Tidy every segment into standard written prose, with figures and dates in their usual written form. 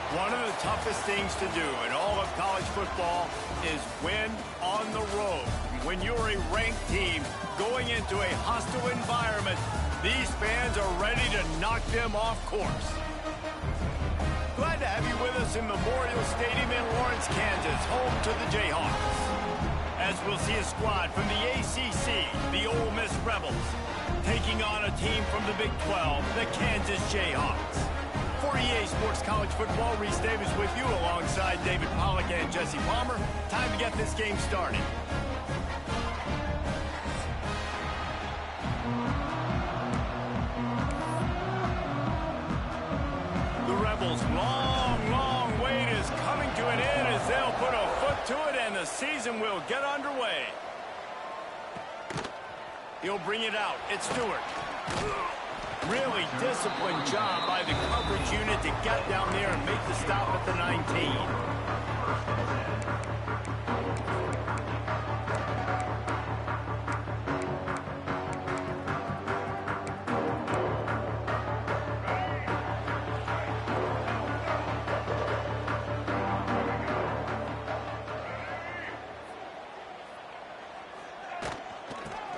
One of the toughest things to do in all of college football is win on the road. When you're a ranked team going into a hostile environment, these fans are ready to knock them off course. Glad to have you with us in Memorial Stadium in Lawrence, Kansas, home to the Jayhawks. As we'll see a squad from the ACC, the Ole Miss Rebels, taking on a team from the Big 12, the Kansas Jayhawks. For EA Sports College Football, Reese Davis with you alongside David Pollack and Jesse Palmer. Time to get this game started. The Rebels' long wait is coming to an end as they'll put a foot to it and the season will get underway. He'll bring it out. It's Stewart. Really disciplined job by the coverage unit to get down there and make the stop at the 19.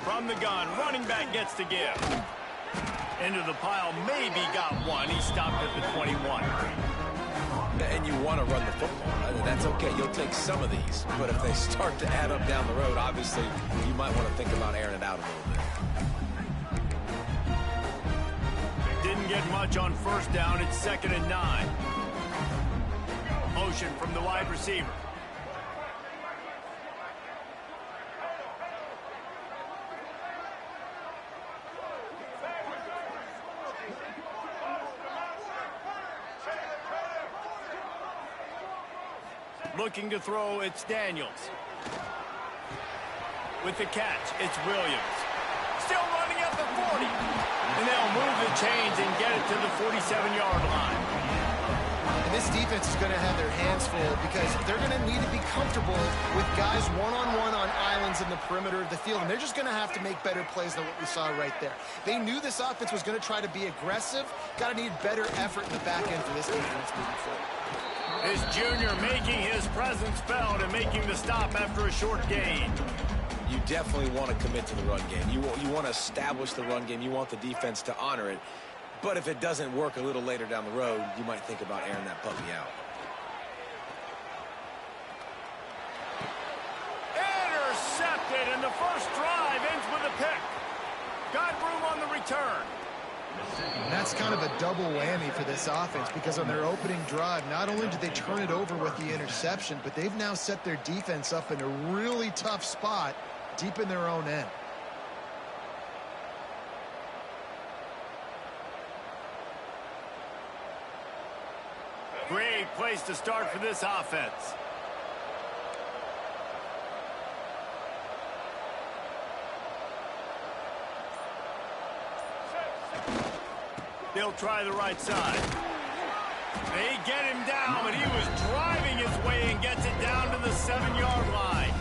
From the gun, running back gets to give. Into the pile, maybe got one. He stopped at the 21. And you want to run the football. That's okay. You'll take some of these. But if they start to add up down the road, obviously, you might want to think about airing it out a little bit. Didn't get much on first down. It's 2nd and 9. Motion from the wide receiver. Looking to throw, it's Daniels. With the catch, it's Williams. Still running at the 40. And they'll move the chains and get it to the 47-yard line. And this defense is going to have their hands full because they're going to need to be comfortable with guys one-on-one on islands in the perimeter of the field. And they're just going to have to make better plays than what we saw right there. They knew this offense was going to try to be aggressive. Got to need better effort in the back end for this defense moving forward. This junior making his presence felt and making the stop after a short gain. You definitely want to commit to the run game. You want to establish the run game. You want the defense to honor it. But if it doesn't work a little later down the road, you might think about airing that puppy out. Intercepted, and the first drive ends with a pick. Got room on the return. And that's kind of a double whammy for this offense because on their opening drive, not only did they turn it over with the interception, but they've now set their defense up in a really tough spot deep in their own end. Great place to start for this offense. They'll try the right side. They get him down, but he was driving his way and gets it down to the 7-yard line.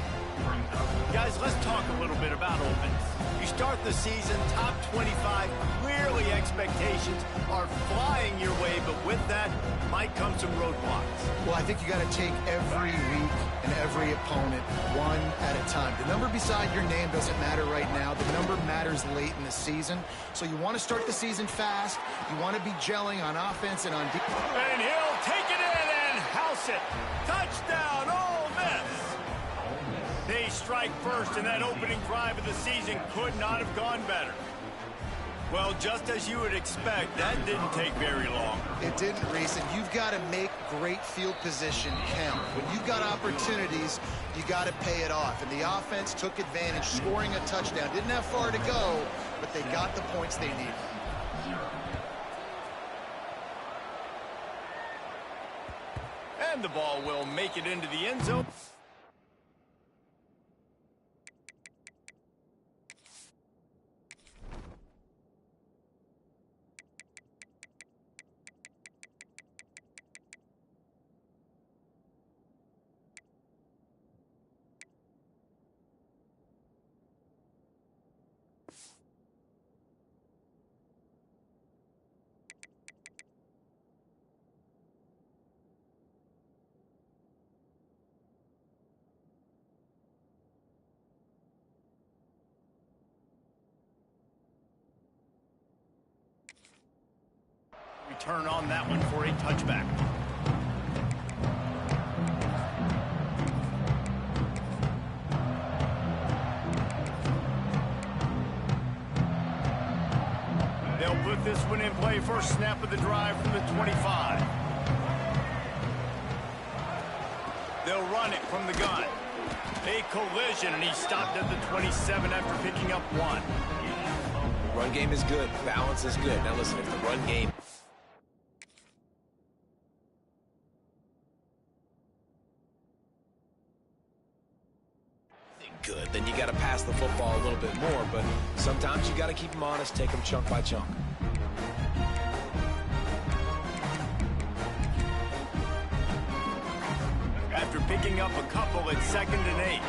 Guys, let's talk a little bit about Ole Miss. You start the season top 25. Clearly expectations are flying your way, but with that might come some roadblocks. Well, I think you got to take every week and every opponent one at a time. The number beside your name doesn't matter right now. The number matters late in the season. So you want to start the season fast. You want to be gelling on offense and on defense. And he'll take it in and house it. Touchdown, Ole Miss. They strike first, and that opening drive of the season could not have gone better. Well, just as you would expect, that didn't take very long. It didn't, Reese, and you've got to make great field position count. When you've got opportunities, you got to pay it off. And the offense took advantage, scoring a touchdown. Didn't have far to go, but they got the points they needed. And the ball will make it into the end zone. return on that one for a touchback. They'll put this one in play first snap of the drive from the 25. They'll run it from the gun. A collision, and he stopped at the 27 after picking up 1. The run game is good. Balance is good. Now listen, if the run game... good, then you got to pass the football a little bit more, but sometimes you got to keep them honest, take them chunk by chunk. After picking up a couple, it's 2nd and 8.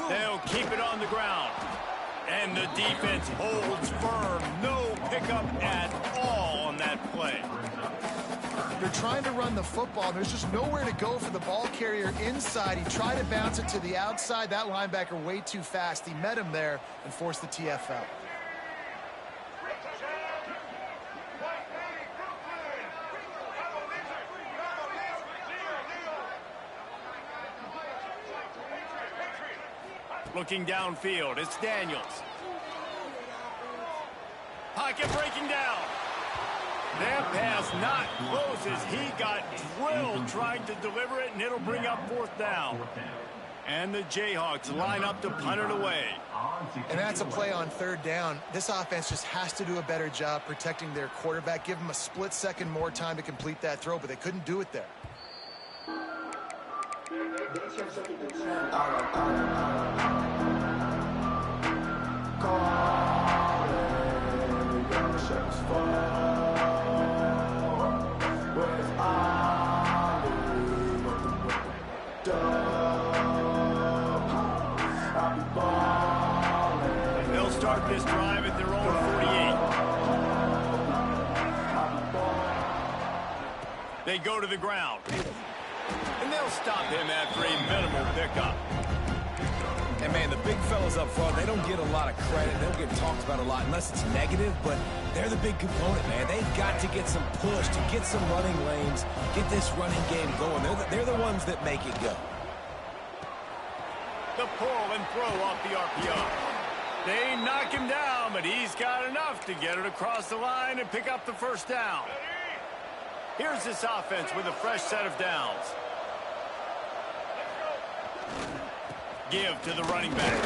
They'll keep it on the ground. And the defense holds firm. No pickup at all on that play. They're trying to run the football. There's just nowhere to go for the ball carrier inside. He tried to bounce it to the outside. That linebacker way too fast. He met him there and forced the TFL. Looking downfield, it's Daniels. Pocket breaking down. That pass not close as he got drilled trying to deliver it, and it'll bring up 4th down. And the Jayhawks line up to punt it away. And that's a play on 3rd down. This offense just has to do a better job protecting their quarterback. Give them a split second more time to complete that throw, but they couldn't do it there. They'll start this drive at their own 48. They go to the ground. And they'll stop him after a minimal pickup. And, man, the big fellas up front, they don't get a lot of credit. They don't get talked about a lot unless it's negative, but they're the big component, man. They've got to get some push, to get some running lanes, get this running game going. They're the ones that make it go. The pull and throw off the RPO. They knock him down, but he's got enough to get it across the line and pick up the 1st down. Here's this offense with a fresh set of downs. Give to the running back.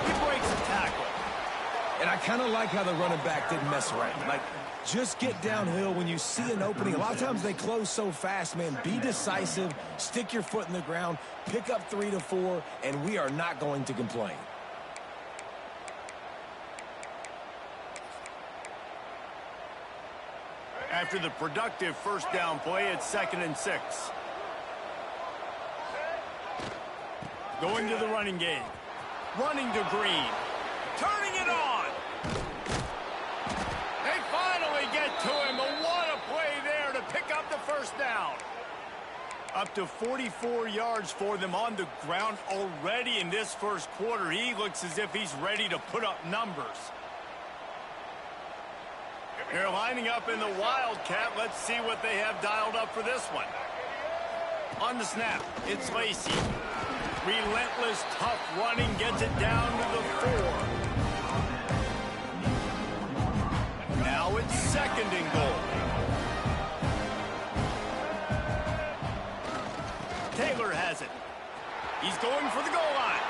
He breaks a tackle. And I kind of like how the running back didn't mess around. Like, just get downhill when you see an opening. A lot of times they close so fast, man. Be decisive, stick your foot in the ground, pick up 3 to 4, and we are not going to complain. After the productive 1st down play, it's 2nd and 6. Going to the running game. Running to Green. Turning it on. They finally get to him. But what a play there to pick up the 1st down. Up to 44 yards for them on the ground already in this 1st quarter. He looks as if he's ready to put up numbers. They're lining up in the Wildcat. Let's see what they have dialed up for this one. On the snap, it's Lacey. Relentless, tough running, gets it down to the 4. Now it's 2nd and goal. Taylor has it. He's going for the goal line.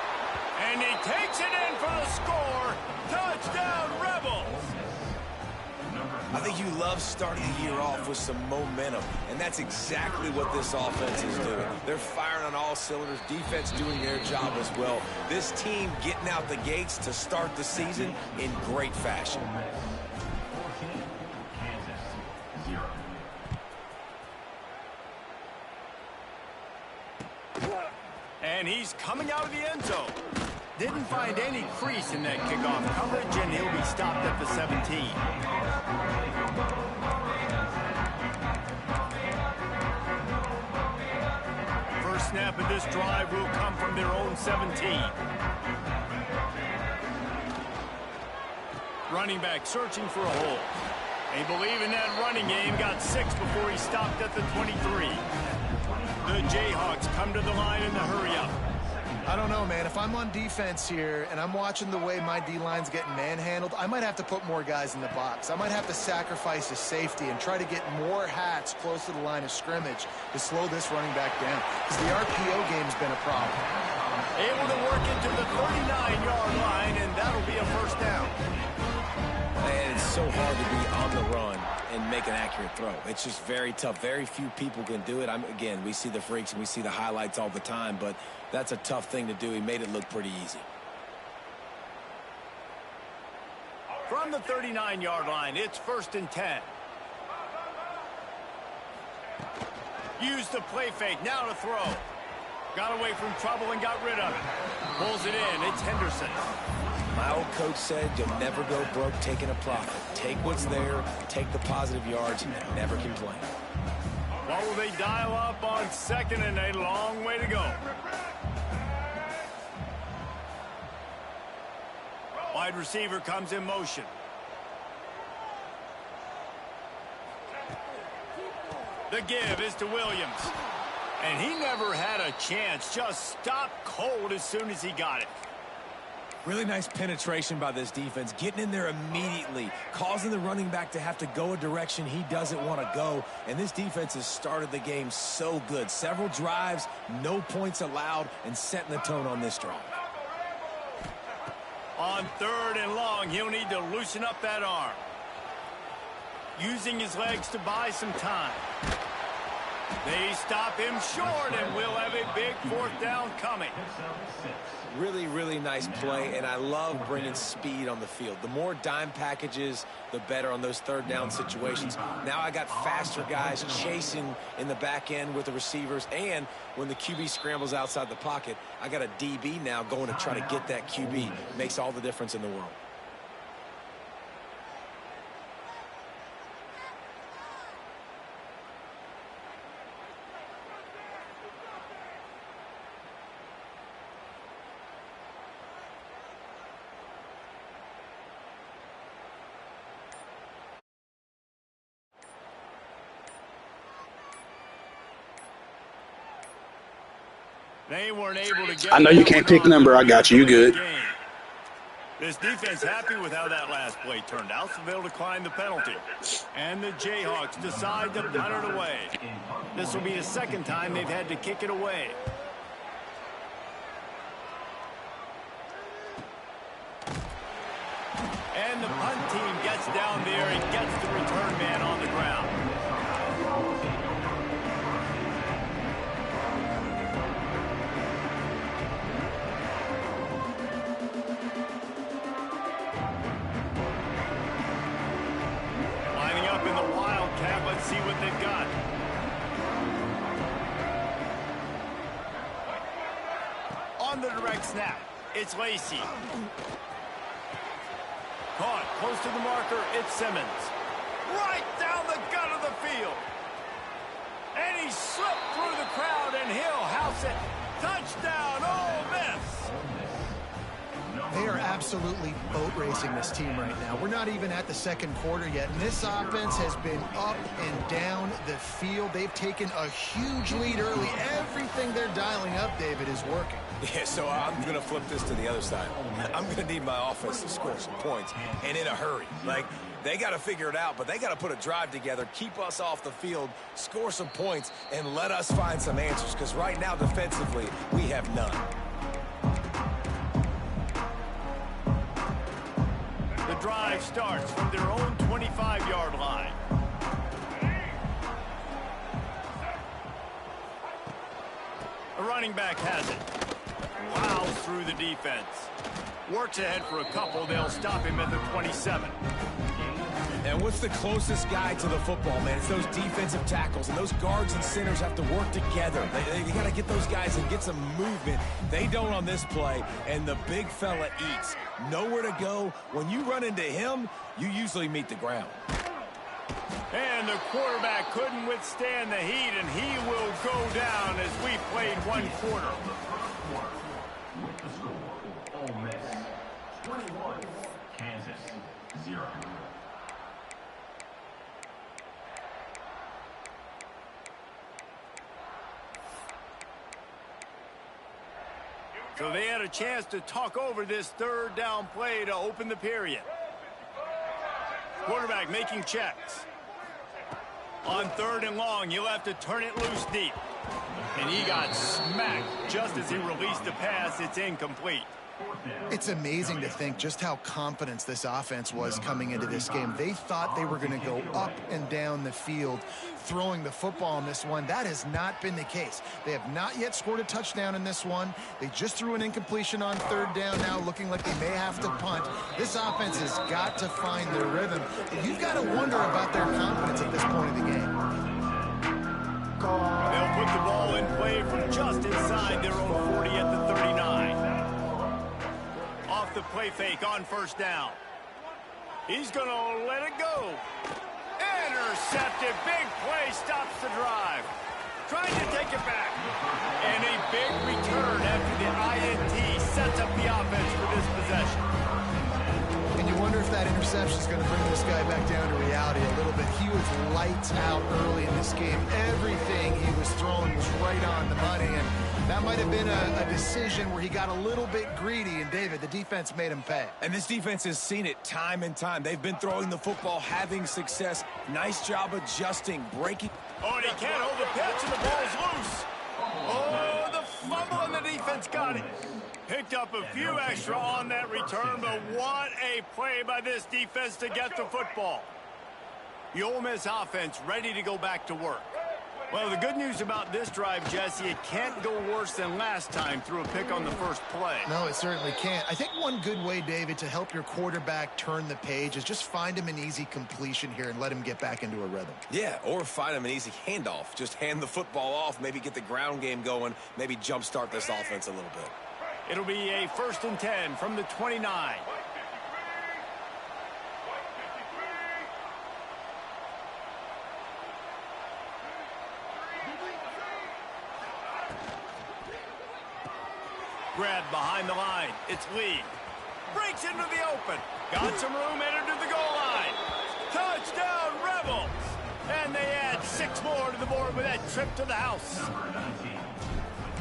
And he takes it in for the score. Touchdown, Rebels! I think you love starting the year off with some momentum, and that's exactly what this offense is doing. They're firing on all cylinders, defense doing their job as well. This team getting out the gates to start the season in great fashion. And he's coming out of the end zone. Didn't find any crease in that kickoff coverage, and he'll be stopped at the 17. snap of this drive will come from their own 17. Running back searching for a hole. They believe in that running game. Got 6 before he stopped at the 23. The Jayhawks come to the line in the hurry-up. I don't know, man. If I'm on defense here and I'm watching the way my D-line's getting manhandled, I might have to put more guys in the box. I might have to sacrifice his safety and try to get more hats close to the line of scrimmage to slow this running back down, because the RPO game's been a problem. Able to work into the 39-yard line, and that'll be a first down. And it's so hard to be on the run and make an accurate throw. It's just very tough. Very few people can do it. Again, we see the freaks and we see the highlights all the time, but that's a tough thing to do. He made it look pretty easy. From the 39-yard line, it's 1st and 10. Use the play fake. Now to throw. Got away from trouble and got rid of it. Pulls it in. It's Henderson. My old coach said you'll never go broke taking a profit. Take what's there, take the positive yards, and never complain. What will they dial up on 2nd and a long way to go? Wide receiver comes in motion. The give is to Williams. And he never had a chance. Just stopped cold as soon as he got it. Really nice penetration by this defense, getting in there immediately, causing the running back to have to go a direction he doesn't want to go. And this defense has started the game so good. Several drives, no points allowed, and setting the tone on this drive. On 3rd and long, he'll need to loosen up that arm. Using his legs to buy some time. They stop him short, and we'll have a big 4th down coming. Really, really nice play, and I love bringing speed on the field. The more dime packages, the better on those 3rd down situations. Now I got faster guys chasing in the back end with the receivers, and when the QB scrambles outside the pocket, I got a DB now going to try to get that QB. Makes all the difference in the world. They weren't able to get. I know you can't pick number. I got you. You good. This defense happy with how that last play turned out, so they'll decline the penalty. And the Jayhawks decide to punt it away. This will be the 2nd time they've had to kick it away. And the punt team gets down there and gets the return man on the ground. Let's see what they've got. On the direct snap, it's Lacey. Caught close to the marker, it's Simmons. Right down the gut of the field. And he slipped through the crowd, and he'll house it. Touchdown, Ole Miss. They are absolutely boat racing this team right now. We're not even at the 2nd quarter yet, and this offense has been up and down the field. They've taken a huge lead early. Everything they're dialing up, David, is working. Yeah, so I'm going to flip this to the other side. I'm going to need my offense to score some points, and in a hurry. Like, they got to figure it out, but they got to put a drive together, keep us off the field, score some points, and let us find some answers, because right now, defensively, we have none. The drive starts from their own 25-yard line. A running back has it. Plows through the defense. Works ahead for a couple. They'll stop him at the 27. And what's the closest guy to the football, man? It's those defensive tackles, and those guards and centers have to work together. They got to get those guys and get some movement. They don't on this play, and the big fella eats. Nowhere to go. When you run into him, you usually meet the ground. And the quarterback couldn't withstand the heat, and he will go down as we played one quarter. The score, Ole Miss 21, Kansas 0. So they had a chance to talk over this third down play to open the period. Quarterback making checks. On 3rd and long, he'll have to turn it loose deep. And he got smacked just as he released the pass. It's incomplete. It's amazing to think just how confident this offense was coming into this game. They thought they were going to go up and down the field throwing the football in this one. That has not been the case. They have not yet scored a touchdown in this one. They just threw an incompletion on 3rd down now, looking like they may have to punt. This offense has got to find their rhythm. And you've got to wonder about their confidence at this point of the game. They'll put the ball in play from just inside their own 40 at the 39. Off the play fake on 1st down. He's going to let it go. Intercepted. Big play stops the drive. Trying to take it back. And a big return after the INT sets up the offense for this possession. And you wonder if that interception is going to bring this guy back down to reality a little bit. He was lights out early in this game. Everything he was throwing was right on the money, and that might have been a decision where he got a little bit greedy, and David, the defense made him pay. And this defense has seen it time and time. They've been throwing the football, having success. Nice job adjusting, breaking. Oh, and he can't hold the pitch, and the ball's loose. Oh, the fumble, and the defense got it. Picked up a few extra on that return, but what a play by this defense to get the football. The Ole Miss offense ready to go back to work. Well, the good news about this drive, Jesse, it can't go worse than last time through a pick on the first play. No, it certainly can't. I think one good way, David, to help your quarterback turn the page is just find him an easy completion here and let him get back into a rhythm. Yeah, or find him an easy handoff. Just hand the football off, maybe get the ground game going, maybe jumpstart this offense a little bit. It'll be a 1st and 10 from the 29. Grabbed behind the line. It's Lee. Breaks into the open. Got some room, entered to the goal line. Touchdown, Rebels! And they add 6 more to the board with that trip to the house.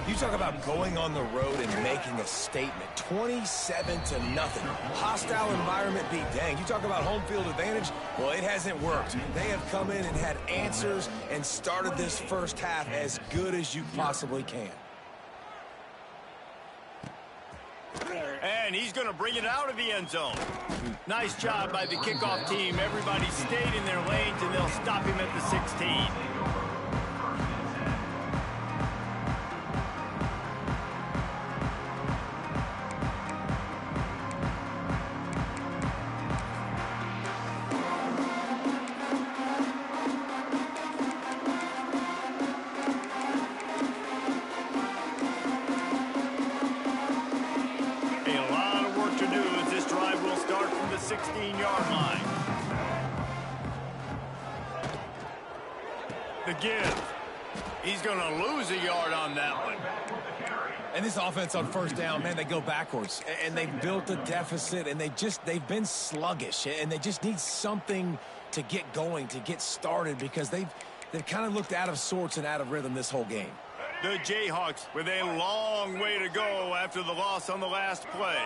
You talk about going on the road and making a statement. 27-0. Hostile environment beat. Dang, you talk about home field advantage? Well, it hasn't worked. They have come in and had answers and started this first half as good as you possibly can. And he's going to bring it out of the end zone. Nice job by the kickoff team. Everybody stayed in their lanes, and they'll stop him at the 16. A lot of work to do as this drive will start from the 16-yard line. The give. He's going to lose a yard on that one. And this offense on 1st down, man, they go backwards. And they've built a deficit, and they've been sluggish. And they just need something to get going, to get started, because they've kind of looked out of sorts and out of rhythm this whole game. The Jayhawks with a long way to go after the loss on the last play.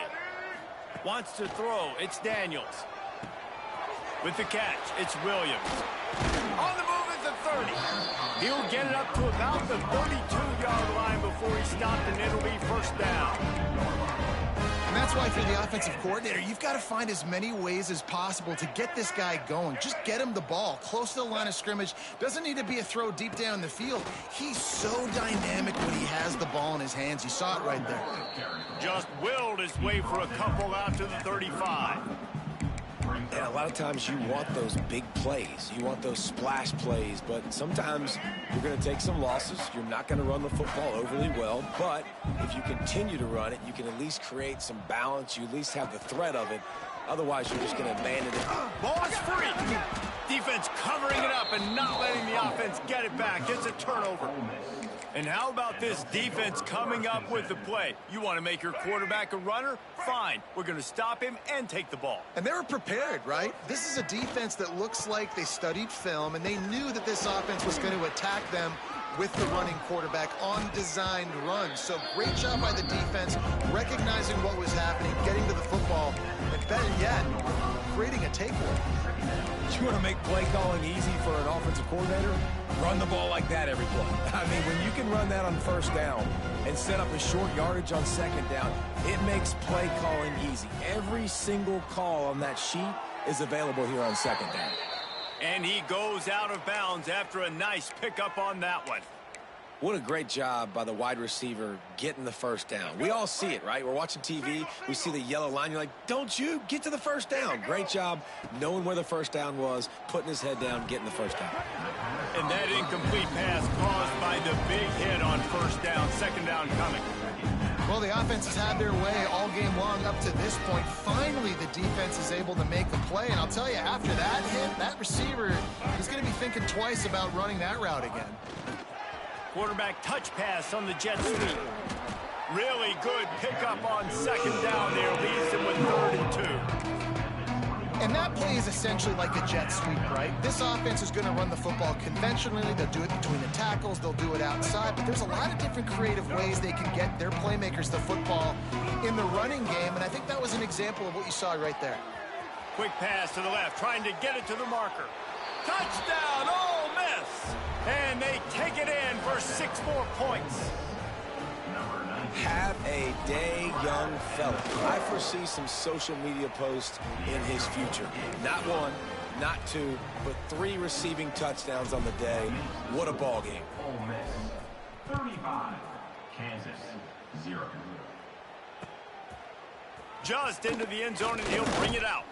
Wants to throw. It's Daniels. With the catch, it's Williams. On the move at the 30. He'll get it up to about the 32-yard line before he stopped, and it'll be 1st down. And that's why, for the offensive coordinator, you've got to find as many ways as possible to get this guy going. Just get him the ball close to the line of scrimmage. Doesn't need to be a throw deep down the field. He's so dynamic when he has the ball in his hands. You saw it right there. Just willed his way for a couple out to the 35. And a lot of times you want those big plays. You want those splash plays, but sometimes you're going to take some losses. You're not going to run the football overly well, but if you continue to run it, you can at least create some balance. You at least have the threat of it. Otherwise, you're just going to abandon it. Ball is free. Defense covering it up and not letting the offense get it back. It's a turnover. And how about this defense coming up with the play? You want to make your quarterback a runner? Fine. We're going to stop him and take the ball. And they were prepared, right? This is a defense that looks like they studied film, and they knew that this offense was going to attack them with the running quarterback on designed runs. So great job by the defense, recognizing what was happening, getting to the football, and better yet, creating a takeaway. You want to make play calling easy for an offensive coordinator? Run the ball like that every play. I mean, when you can run that on first down and set up a short yardage on second down, it makes play calling easy. Every single call on that sheet is available here on second down. And he goes out of bounds after a nice pickup on that one. What a great job by the wide receiver getting the first down. We all see it, right? We're watching TV. We see the yellow line. You're like, don't you get to the first down. Great job knowing where the first down was, putting his head down, getting the first down. And that incomplete pass caused by the big hit on first down, second down coming. Well, the offense has had their way all game long up to this point. Finally, the defense is able to make the play. And I'll tell you, after that hit, that receiver is going to be thinking twice about running that route again. Quarterback touch pass on the jet sweep. Really good pickup on second down there. Leaves him with 3rd and 2. And that play is essentially like a jet sweep, right? This offense is going to run the football conventionally. They'll do it between the tackles. They'll do it outside. But there's a lot of different creative ways they can get their playmakers the football in the running game. And I think that was an example of what you saw right there. Quick pass to the left, trying to get it to the marker. Touchdown, Ole Miss! And they take it in for 6 more points. Have a day, young fella. I foresee some social media posts in his future. Not 1, not 2, but 3 receiving touchdowns on the day. What a ball game. Ole Miss 35, Kansas 0. Just into the end zone, and he'll bring it out.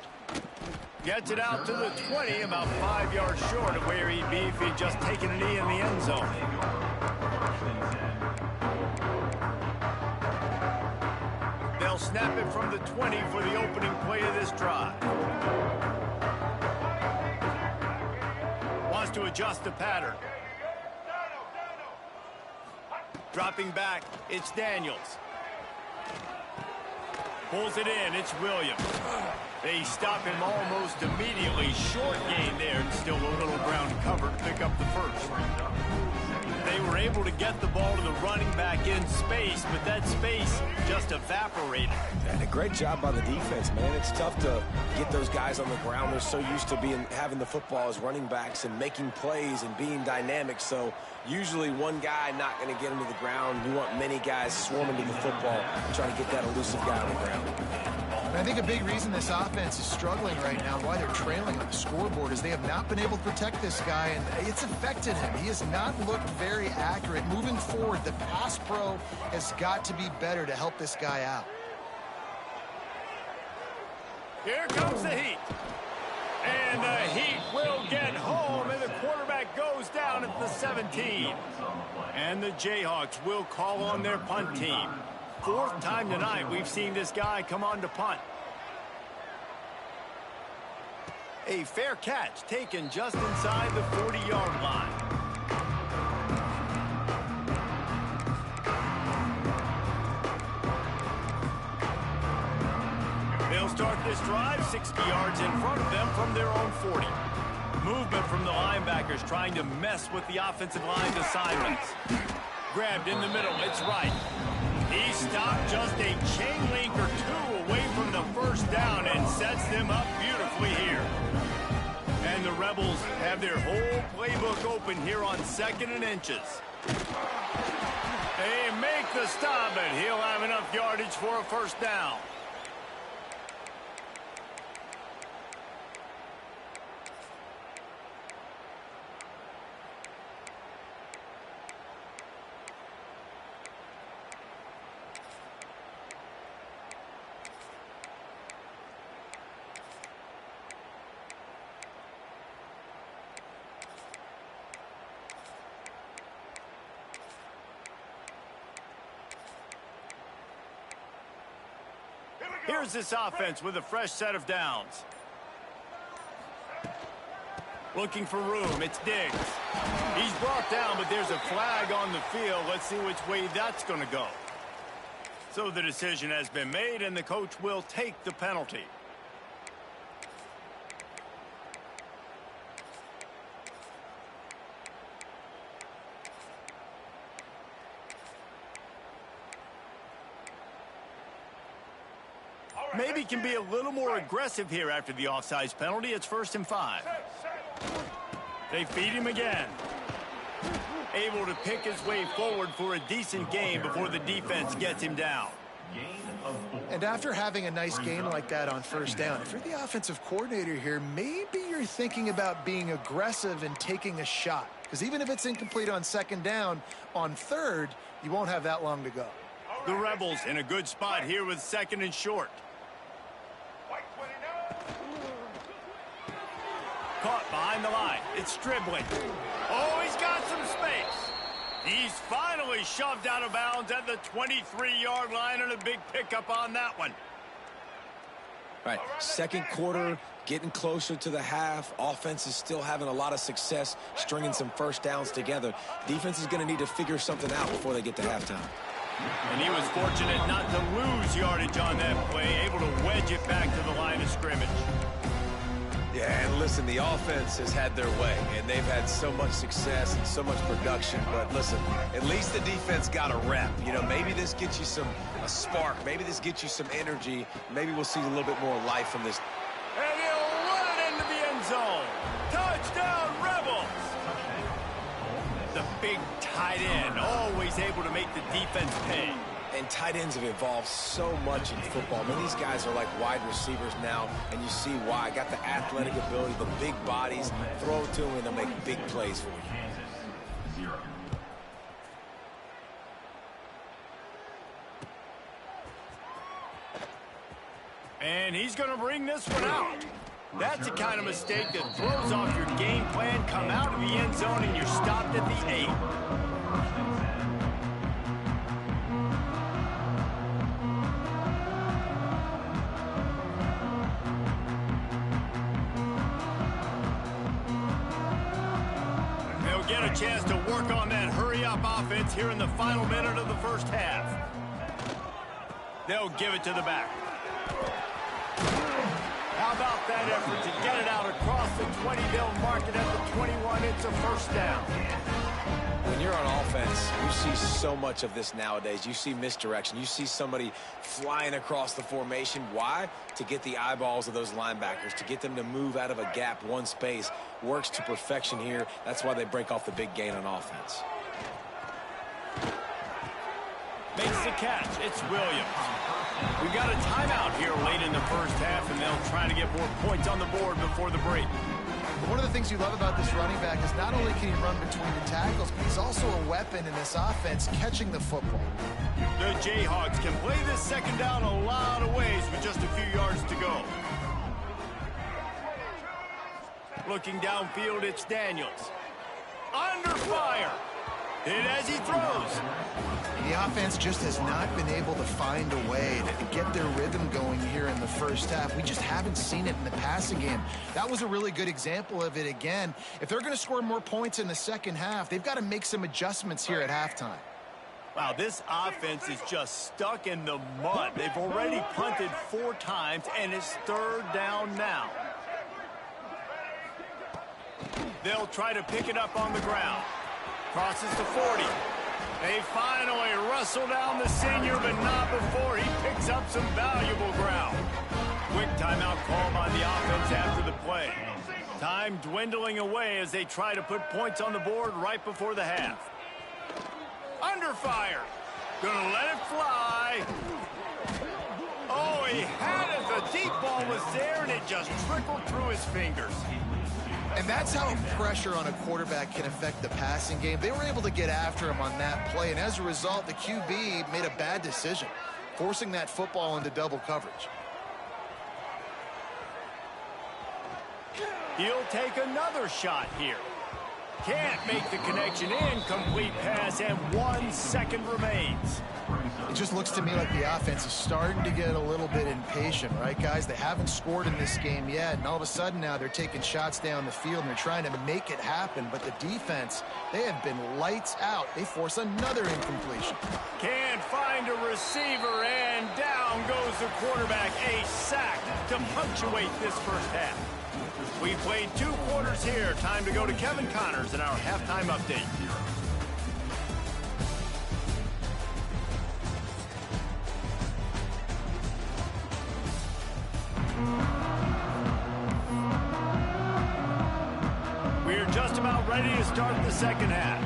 Gets it out to the 20, about 5 yards short of where he'd be if he'd just taken a knee in the end zone. They'll snap it from the 20 for the opening play of this drive. Wants to adjust the pattern. Dropping back, it's Daniels. Pulls it in, it's Williams. They stop him almost immediately. Short gain there, and still a little ground cover to pick up the first. They were able to get the ball to the running back in space, but that space just evaporated. And a great job by the defense, man. It's tough to get those guys on the ground. They're so used to having the football as running backs and making plays and being dynamic. So usually one guy not going to get him to the ground. You want many guys swarming to the football and trying to get that elusive guy on the ground. And I think a big reason this offense is struggling right now, why they're trailing on the scoreboard, is they have not been able to protect this guy, and it's affected him. He has not looked very accurate. Moving forward, the pass pro has got to be better to help this guy out. Here comes the Heat. And the Heat will get home, and the quarterback goes down at the 17. And the Jayhawks will call on their punt team. 4th time tonight we've seen this guy come on to punt. A fair catch taken just inside the 40-yard line. They'll start this drive 60 yards in front of them from their own 40. Movement from the linebackers trying to mess with the offensive line's assignments. Grabbed in the middle, it's right. He stopped just a chain link or 2 away from the first down and sets them up beautifully here. And the Rebels have their whole playbook open here on 2nd and inches. They make the stop, and he'll have enough yardage for a first down. Here's this offense with a fresh set of downs. Looking for room. It's Diggs. He's brought down, but there's a flag on the field. Let's see which way that's going to go. So the decision has been made, and the coach will take the penalty. Maybe can be a little more aggressive here after the offsides penalty. It's 1st and 5. They feed him again. Able to pick his way forward for a decent game before the defense gets him down. And after having a nice game like that on 1st down, if you're the offensive coordinator here, maybe you're thinking about being aggressive and taking a shot. Because even if it's incomplete on 2nd down, on 3rd, you won't have that long to go. The Rebels in a good spot here with 2nd and short. Caught behind the line. It's Stribling. Oh, he's got some space. He's finally shoved out of bounds at the 23-yard line, and a big pickup on that one. All right, 2nd quarter, getting closer to the half. Offense is still having a lot of success stringing some 1st downs together. Defense is going to need to figure something out before they get to halftime. And he was fortunate not to lose yardage on that play, able to wedge it back to the line of scrimmage. Yeah, and listen, the offense has had their way, and they've had so much success and so much production. But listen, at least the defense got a rep. You know, maybe this gets you a spark. Maybe this gets you some energy. Maybe we'll see a little bit more life from this. And he'll run it into the end zone. Touchdown, Rebels! The big tight end, always able to make the defense pay. And tight ends have evolved so much in football. I mean, these guys are like wide receivers now, and you see why. Got the athletic ability, the big bodies. Throw it to them, and they'll make big plays for you. Kansas, 0. And he's going to bring this one out. That's the kind of mistake that throws off your game plan. Come out of the end zone, and you're stopped at the 8. Get a chance to work on that hurry-up offense here in the final minute of the 1st half. They'll give it to the back. How about that effort to get it out across the 20? They'll mark it at the 21. It's a 1st down. When you're on offense, you see so much of this nowadays. You see misdirection. You see somebody flying across the formation. Why? To get the eyeballs of those linebackers, to get them to move out of a gap, one space. Works to perfection here. That's why they break off the big gain on offense. Makes the catch. It's Williams. We've got a timeout here late in the 1st half, and they'll try to get more points on the board before the break. One of the things you love about this running back is not only can he run between the tackles, but he's also a weapon in this offense, catching the football. The Jayhawks can play this 2nd down a lot of ways with just a few yards to go. Looking downfield, it's Daniels. Under fire. Hit as he throws. The offense just has not been able to find a way to get their rhythm going here in the 1st half. We just haven't seen it in the passing game. That was a really good example of it again. If they're going to score more points in the 2nd half, they've got to make some adjustments here at halftime. Wow, this offense is just stuck in the mud. They've already punted 4 times, and it's 3rd down now. They'll try to pick it up on the ground. Crosses the 40. They finally wrestle down the senior, but not before he picks up some valuable ground. Quick timeout call by the offense after the play. Time dwindling away as they try to put points on the board right before the half. Under fire. Gonna let it fly. Oh, he had it. The deep ball was there, and it just trickled through his fingers. And that's how pressure on a quarterback can affect the passing game. They were able to get after him on that play, and as a result, the QB made a bad decision, forcing that football into double coverage. He'll take another shot here. Can't make the connection. Incomplete pass, and 1 second remains. It just looks to me like the offense is starting to get a little bit impatient, right, guys? They haven't scored in this game yet, and all of a sudden now they're taking shots down the field, and they're trying to make it happen. But the defense, they have been lights out. They force another incompletion. Can't find a receiver, and down goes the quarterback. A sack to punctuate this first half. We played 2 quarters here. Time to go to Kevin Connors in our halftime update. We're just about ready to start the second half.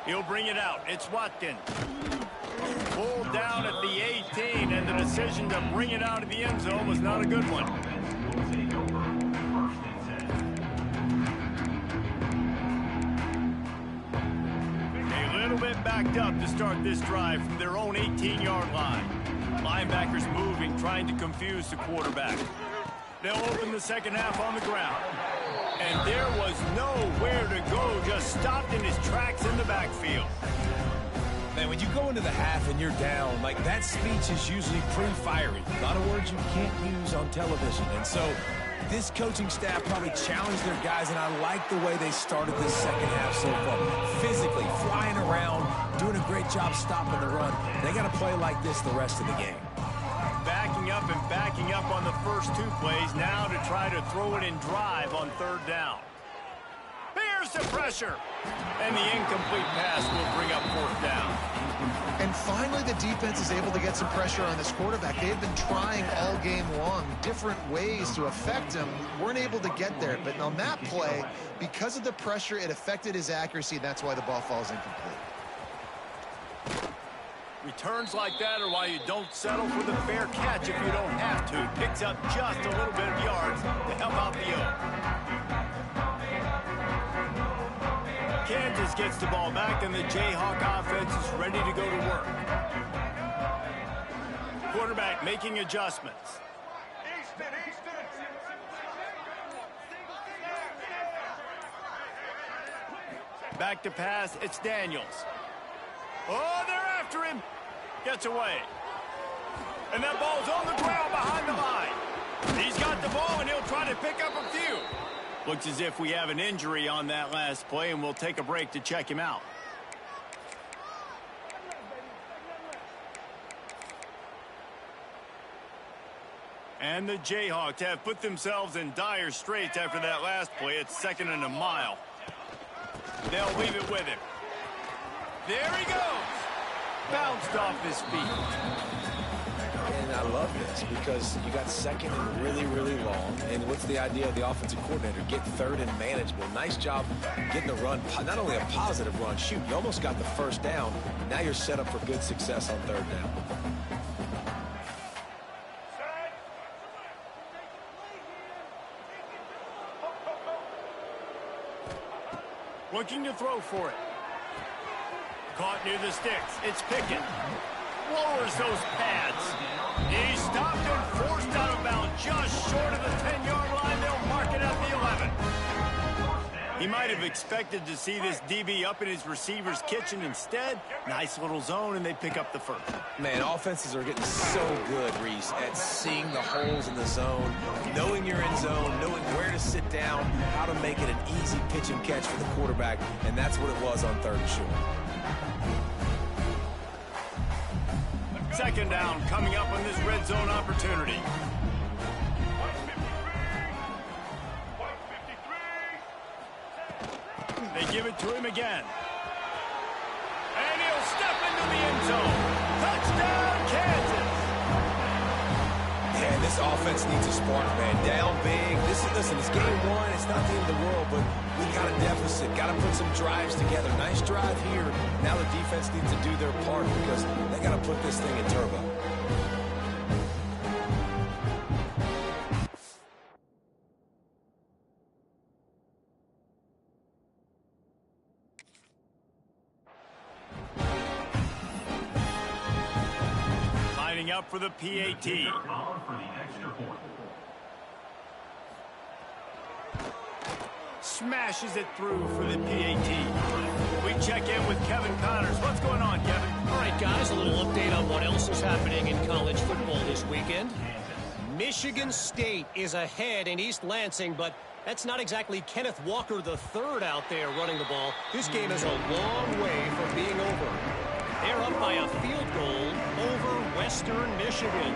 He'll bring it out. It's Watkins. Pulled down at the 18, and the decision to bring it out of the end zone was not a good one. A little bit backed up to start this drive from their own 18-yard line. Linebackers moving, trying to confuse the quarterback. They'll open the second half on the ground. And there was nowhere to go, just stopped in his tracks in the backfield. Man, when you go into the half and you're down, like, that speech is usually pretty fiery. A lot of words you can't use on television. And so this coaching staff probably challenged their guys, and I like the way they started this second half so far. Physically, flying around, doing a great job stopping the run. They got to play like this the rest of the game. Backing up and backing up on the first 2 plays, now to try to throw it in drive on 3rd down. Here's the pressure, and the incomplete pass will bring up 4th down. And finally, the defense is able to get some pressure on this quarterback. They've been trying all game long different ways to affect him. Weren't able to get there, but on that play, because of the pressure, it affected his accuracy. That's why the ball falls incomplete. Returns like that are why you don't settle for the fair catch if you don't have to. Picks up just a little bit of yards to help out the O. Kansas gets the ball back, and the Jayhawk offense is ready to go to work. Quarterback making adjustments. Back to pass, it's Daniels. Oh, they're after him. Gets away. And that ball's on the ground behind the line. He's got the ball, and he'll try to pick up a few. Looks as if we have an injury on that last play, and we'll take a break to check him out. And the Jayhawks have put themselves in dire straits after that last play. It's 2nd and a mile. They'll leave it with him. There he goes. Bounced off his feet. And I love this because you got 2nd and really, really long. And what's the idea of the offensive coordinator? Get 3rd and manageable. Nice job getting the run. Not only a positive run, shoot, you almost got the 1st down. Now you're set up for good success on 3rd down. Looking to throw for it. Caught near the sticks. It's Pickett. Lowers those pads. He's stopped and forced out of bounds just short of the 10-yard line. They'll mark it at the 11. He might have expected to see this DB up in his receiver's kitchen. Instead, nice little zone, and they pick up the 1st. Man, offenses are getting so good, Reese, at seeing the holes in the zone, knowing you're in zone, knowing where to sit down, how to make it an easy pitch and catch for the quarterback, and that's what it was on 3rd and short. 2nd down coming up on this red zone opportunity. They give it to him again. And he'll step into the end zone. Touchdown, Kansas! Man, this offense needs a spark, man. Down big. Listen, it's game 1. It's not the end of the world, but we got a deficit. Got to put some drives together. Nice drive here. Now the defense needs to do their part because they got to put this thing in turbo. up for the PAT. On for the extra point. Smashes it through for the PAT. We check in with Kevin Connors. What's going on, Kevin? All right, guys, a little update on what else is happening in college football this weekend. Michigan State is ahead in East Lansing, but that's not exactly Kenneth Walker III out there running the ball. This game is a long way from being over. They're up by a field goal over Western Michigan.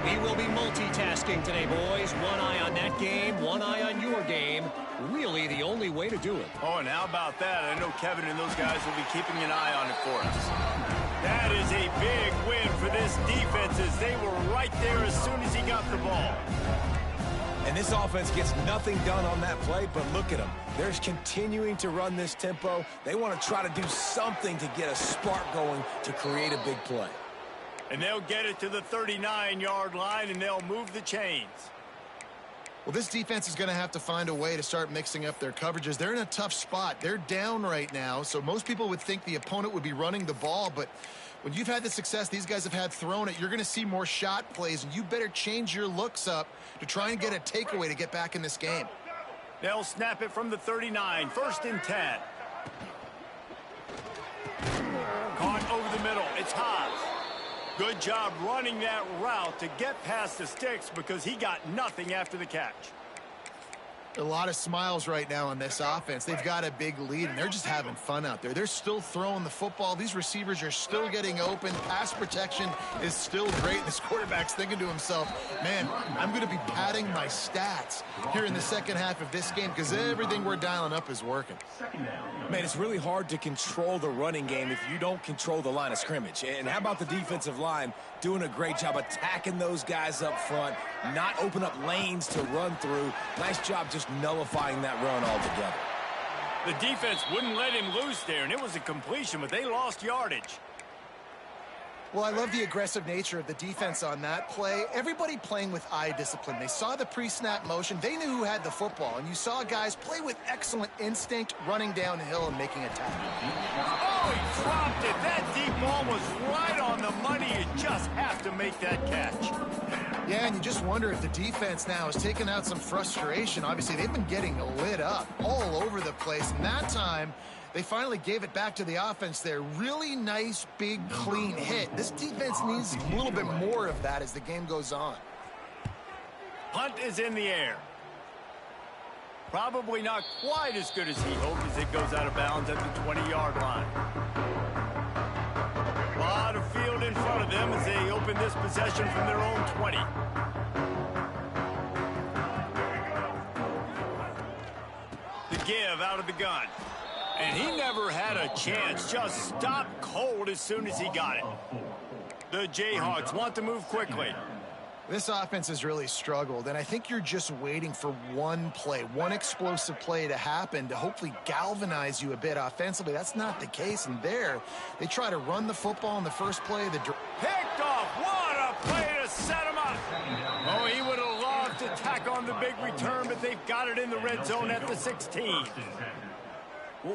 We will be multitasking today, boys. One eye on that game, one eye on your game. Really the only way to do it. Oh, and how about that? I know Kevin and those guys will be keeping an eye on it for us. That is a big win for this defense as they were right there as soon as he got the ball. And this offense gets nothing done on that play, but look at them. They're continuing to run this tempo. They want to try to do something to get a spark going to create a big play. And they'll get it to the 39-yard line, and they'll move the chains. Well, this defense is going to have to find a way to start mixing up their coverages. They're in a tough spot. They're down right now, so most people would think the opponent would be running the ball, but when you've had the success these guys have had throwing it, you're going to see more shot plays, and you better change your looks up to try and get a takeaway to get back in this game. They'll snap it from the 39, 1st and 10. Caught over the middle. It's Hobbs. Good job running that route to get past the sticks because he got nothing after the catch. A lot of smiles right now on this offense. They've got a big lead, and they're just having fun out there. They're still throwing the football. These receivers are still getting open. Pass protection is still great. This quarterback's thinking to himself, man, I'm going to be padding my stats here in the second half of this game because everything we're dialing up is working. Man, it's really hard to control the running game if you don't control the line of scrimmage. And how about the defensive line doing a great job attacking those guys up front, not open up lanes to run through. Nice job just nullifying that run altogether. The defense wouldn't let him loose there, and it was a completion, but they lost yardage. Well, I love the aggressive nature of the defense on that play. Everybody playing with eye discipline. They saw the pre-snap motion. They knew who had the football, and you saw guys play with excellent instinct, running downhill and making a tackle. Oh, he dropped it. That deep ball was right on the money. You just have to make that catch. Yeah, and you just wonder if the defense now has taken out some frustration. Obviously, they've been getting lit up all over the place, and that time they finally gave it back to the offense there. Really nice, big, clean hit. This defense needs a little bit more of that as the game goes on. Punt is in the air. Probably not quite as good as he hoped as it goes out of bounds at the 20-yard line. A lot of field in front of them as they open this possession from their own 20. The give out of the gun. And he never had a chance. Just stopped cold as soon as he got it. The Jayhawks want to move quickly. This offense has really struggled, and I think you're just waiting for one play, one explosive play to happen to hopefully galvanize you a bit offensively. That's not the case, and there, they try to run the football in the first play. Picked off. What a play to set him up. Oh, he would have loved to tack on the big return, but they've got it in the red zone at the 16.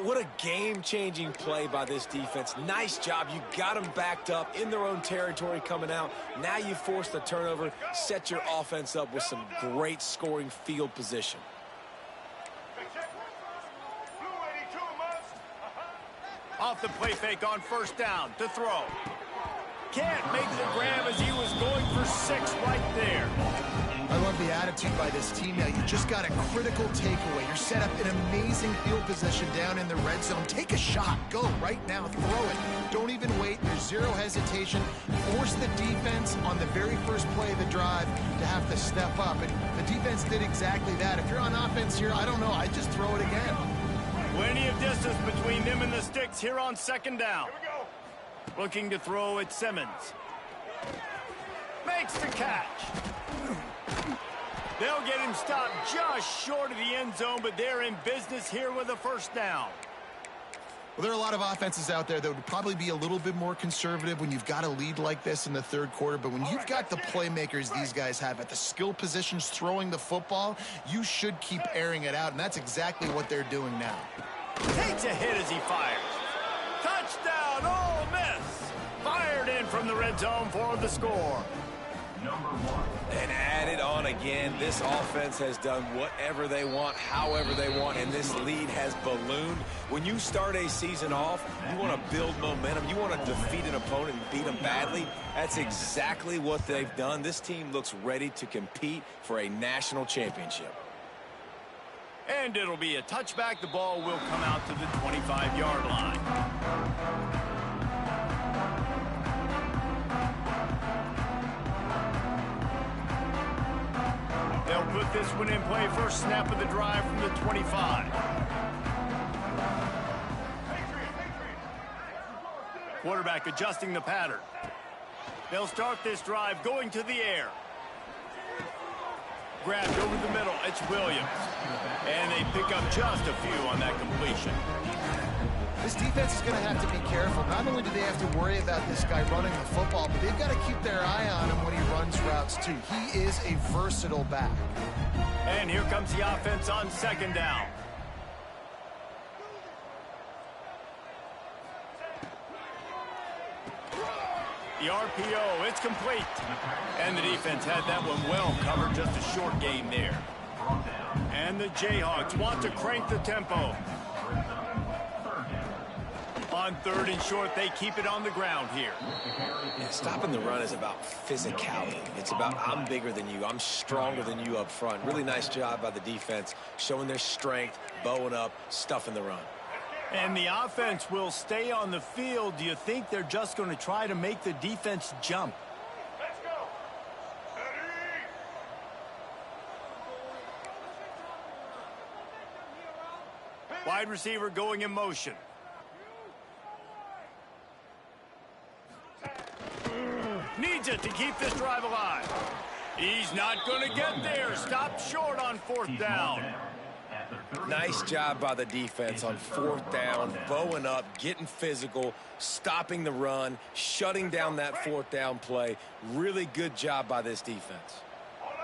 What a game-changing play by this defense. Nice job. You got them backed up in their own territory coming out. Now you force the turnover, set your offense up with some great scoring field position. Off the play fake on 1st down to throw. Can't make the grab as he was going for 6 right there. I love the attitude by this team now. You just got a critical takeaway. You're set up in amazing field position down in the red zone. Take a shot. Go right now. Throw it. Don't even wait. There's zero hesitation. Force the defense on the very first play of the drive to have to step up. And the defense did exactly that. If you're on offense here, I don't know. I'd just throw it again. Plenty of distance between them and the sticks here on 2nd down. Looking to throw at Simmons. Makes the catch. They'll get him stopped just short of the end zone, but they're in business here with a 1st down. Well, there are a lot of offenses out there that would probably be a little bit more conservative when you've got a lead like this in the 3rd quarter. But when you've got the playmakers these guys have at the skill positions throwing the football, you should keep airing it out, and that's exactly what they're doing now. Takes a hit as he fires. Touchdown, Ole Miss. Fired in from the red zone for the score. And add it on again. This offense has done whatever they want, however they want, and this lead has ballooned. When you start a season off, you want to build momentum. You want to defeat an opponent and beat them badly. That's exactly what they've done. This team looks ready to compete for a national championship. And it'll be a touchback. The ball will come out to the 25-yard line. They'll put this one in play. First snap of the drive from the 25. Quarterback adjusting the pattern. They'll start this drive going to the air. Grabbed over the middle. It's Williams. And they pick up just a few on that completion. This defense is going to have to be careful. Not only do they have to worry about this guy running the football, but they've got to keep their eye on him when he runs routes too. He is a versatile back. And here comes the offense on second down. The RPO, it's complete. And the defense had that one well covered, just a short gain there. And the Jayhawks want to crank the tempo. On third and short, they keep it on the ground here. Yeah, stopping the run is about physicality. It's about I'm bigger than you. I'm stronger than you up front. Really nice job by the defense, showing their strength, bowing up, stuffing the run. And the offense will stay on the field. Do you think they're just going to try to make the defense jump? Let's go. Wide receiver going in motion. Needs it to keep this drive alive. He's not going to get there. Stopped short on fourth down. Nice job by the defense on fourth down, bowing up, getting physical, stopping the run, shutting down that fourth down play. Really good job by this defense.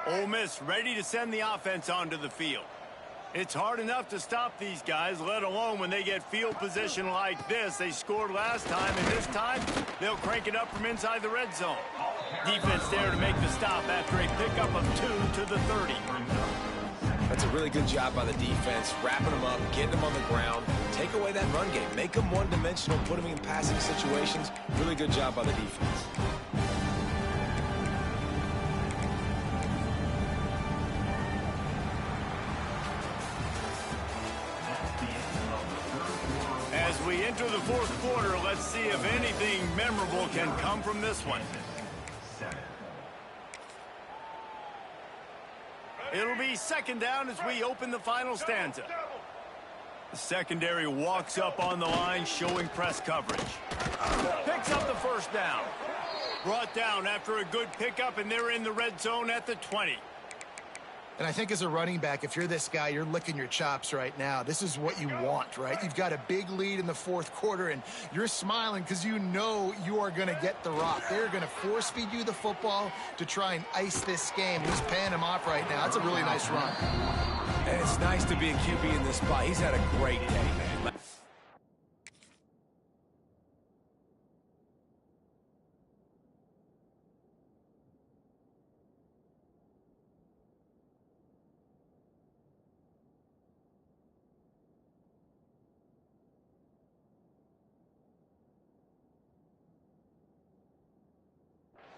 Ole Miss ready to send the offense onto the field. It's hard enough to stop these guys, let alone when they get field position like this. They scored last time, and this time they'll crank it up from inside the red zone. Defense there to make the stop after a pickup of 2 to the 30. That's a really good job by the defense, wrapping them up, getting them on the ground, take away that run game, make them one-dimensional, put them in passing situations. Really good job by the defense. As we enter the fourth quarter, let's see if anything memorable can come from this one. It'll be second down as we open the final stanza. The secondary walks up on the line, showing press coverage. Picks up the first down. Brought down after a good pickup, and they're in the red zone at the 20. And I think as a running back, if you're this guy, you're licking your chops right now. This is what you want, right? You've got a big lead in the fourth quarter, and you're smiling because you know you are going to get the rock. They're going to force-feed you the football to try and ice this game. He's paying him off right now. That's a really nice run. And it's nice to be a QB in this spot. He's had a great day, man.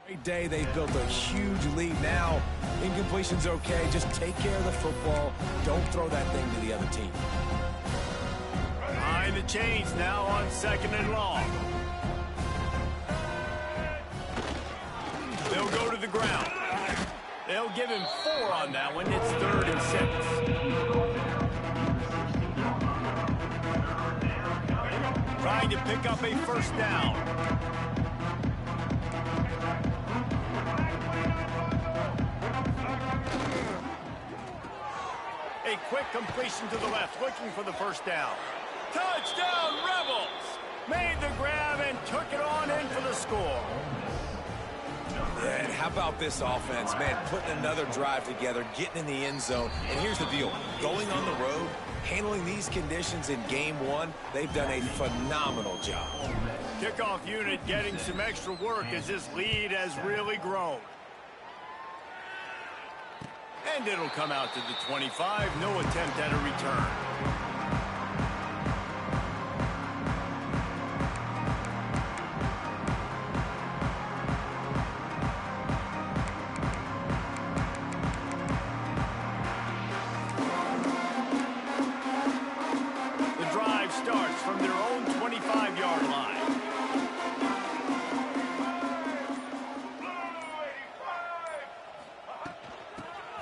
Great day. They've built a huge lead now. Incompletion's okay. Just take care of the football. Don't throw that thing to the other team. Behind the chains now on second and long. They'll go to the ground. They'll give him 4 on that one. It's 3rd and 6. Trying to pick up a first down. A quick completion to the left, looking for the first down. Touchdown, Rebels! Made the grab and took it on in for the score. Yeah, and how about this offense, man, putting another drive together, getting in the end zone. And here's the deal, going on the road, handling these conditions in game 1, they've done a phenomenal job. Kickoff unit getting some extra work as this lead has really grown. And it'll come out to the 25. No attempt at a return. The drive starts from their own 25-yard line.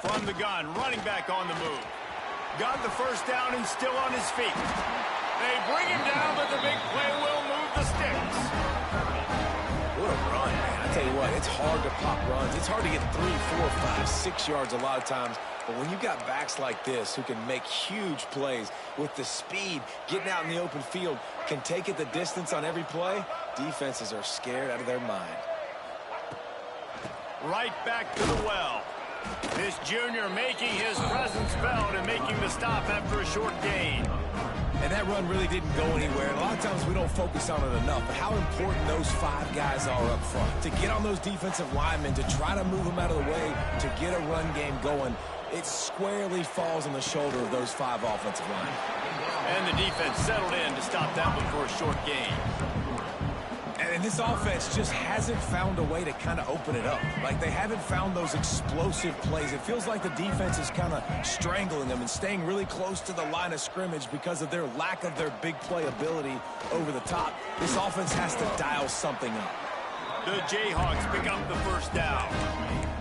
From the gun, running back on the move. Got the first down and still on his feet. They bring him down, but the big play will move the sticks. What a run, man. I tell you what, it's hard to pop runs. It's hard to get 3, 4, 5, 6 yards a lot of times. But when you got backs like this who can make huge plays with the speed, getting out in the open field, can take it the distance on every play, defenses are scared out of their mind. Right back to the well. This junior making his presence felt and making the stop after a short gain. And that run really didn't go anywhere. And a lot of times we don't focus on it enough. But how important those 5 guys are up front. To get on those defensive linemen, to try to move them out of the way, to get a run game going, it squarely falls on the shoulder of those 5 offensive linemen. And the defense settled in to stop that one for a short gain. And this offense just hasn't found a way to kind of open it up. Like, they haven't found those explosive plays. It feels like the defense is kind of strangling them and staying really close to the line of scrimmage because of their lack of their big play ability over the top. This offense has to dial something up. The Jayhawks pick up the first down.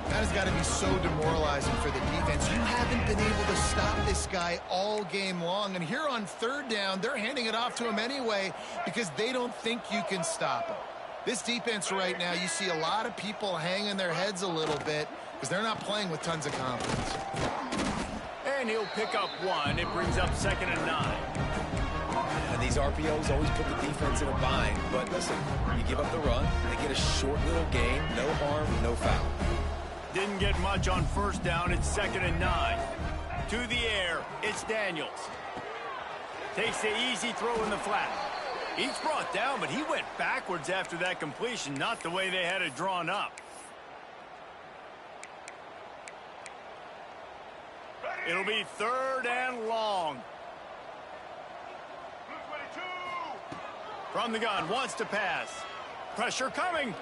That has got to be so demoralizing for the defense. You haven't been able to stop this guy all game long. And here on third down, they're handing it off to him anyway because they don't think you can stop him. This defense right now, you see a lot of people hanging their heads a little bit because they're not playing with tons of confidence. And he'll pick up 1. It brings up 2nd and 9. And these RPOs always put the defense in a bind. But listen, you give up the run, they get a short little gain, no harm, no foul. Didn't get much on first down. It's 2nd and 9. To the air, it's Daniels. Takes the easy throw in the flat. He's brought down, but he went backwards after that completion, not the way they had it drawn up. It'll be 3rd and long. From the gun, wants to pass. Pressure coming.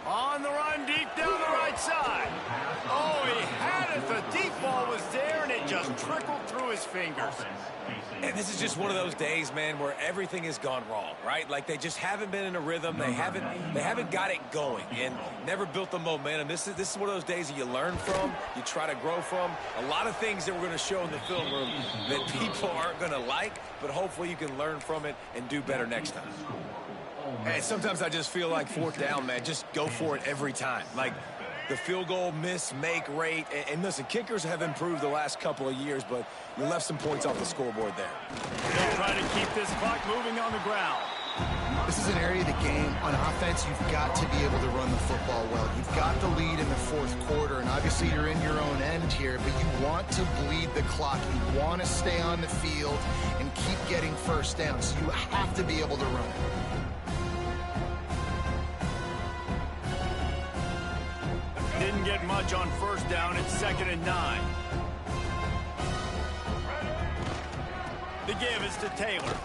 On the run, deep down the right side. Oh, he had it. The deep ball was there, and it just trickled through his fingers. And this is just one of those days, man, where everything has gone wrong, right? Like, they just haven't been in a rhythm. They haven't got it going and never built the momentum. This is one of those days that you learn from, you try to grow from. A lot of things that we're going to show in the film room that people aren't going to like, but hopefully you can learn from it and do better next time. And sometimes I just feel like 4th down, man, just go for it every time. Like, the field goal miss-make rate. And listen, kickers have improved the last couple of years, but you left some points off the scoreboard there. They'll try to keep this clock moving on the ground. This is an area of the game. On offense, you've got to be able to run the football well. You've got the lead in the 4th quarter, and obviously you're in your own end here, but you want to bleed the clock. You want to stay on the field and keep getting first down, so you have to be able to run it. Didn't get much on first down. It's 2nd and 9. The give is to Taylor.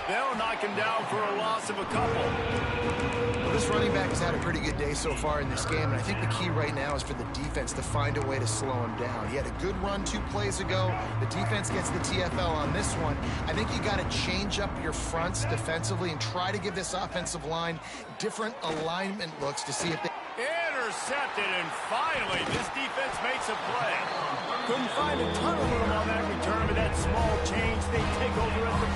They'll knock him down for a loss of a couple. Well, this running back has had a pretty good day so far in this game, and I think the key right now is for the defense to find a way to slow him down. He had a good run 2 plays ago. The defense gets the TFL on this one. I think you got to change up your fronts defensively and try to give this offensive line different alignment looks to see if they... Intercepted, and finally this defense makes a play. Couldn't find a ton of room on that return, but that small change, they take over at the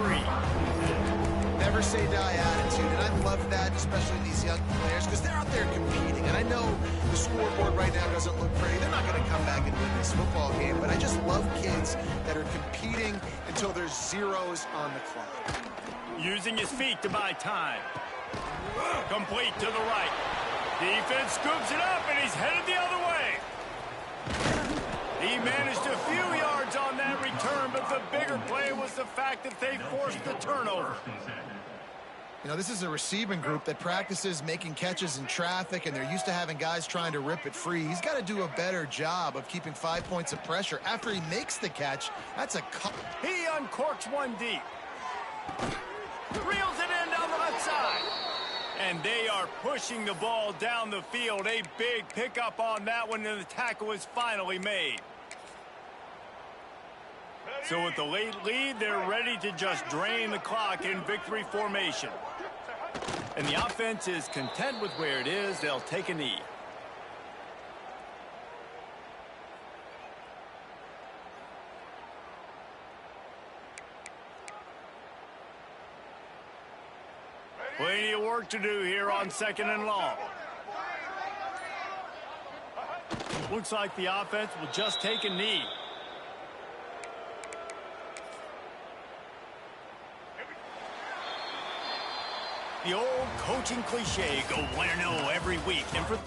43. Never say die attitude, and I love that, especially these young players, because they're out there competing. And I know the scoreboard right now doesn't look pretty. They're not going to come back and win this football game, but I just love kids that are competing until there's zeros on the clock. Using his feet to buy time. Complete to the right. Defense scoops it up, and he's headed the other way. He managed a few yards on that return, but the bigger play was the fact that they forced the turnover. You know, this is a receiving group that practices making catches in traffic, and they're used to having guys trying to rip it free. He's got to do a better job of keeping 5 points of pressure after he makes the catch. That's a cut. He uncorks one deep. Reels it in down the left side. And they are pushing the ball down the field. A big pickup on that one, and the tackle is finally made. So with the late lead, they're ready to just drain the clock in victory formation. And the offense is content with where it is. They'll take a knee. Plenty of work to do here on 2nd and long. Looks like the offense will just take a knee. The old coaching cliche, go 1-0 every week. And for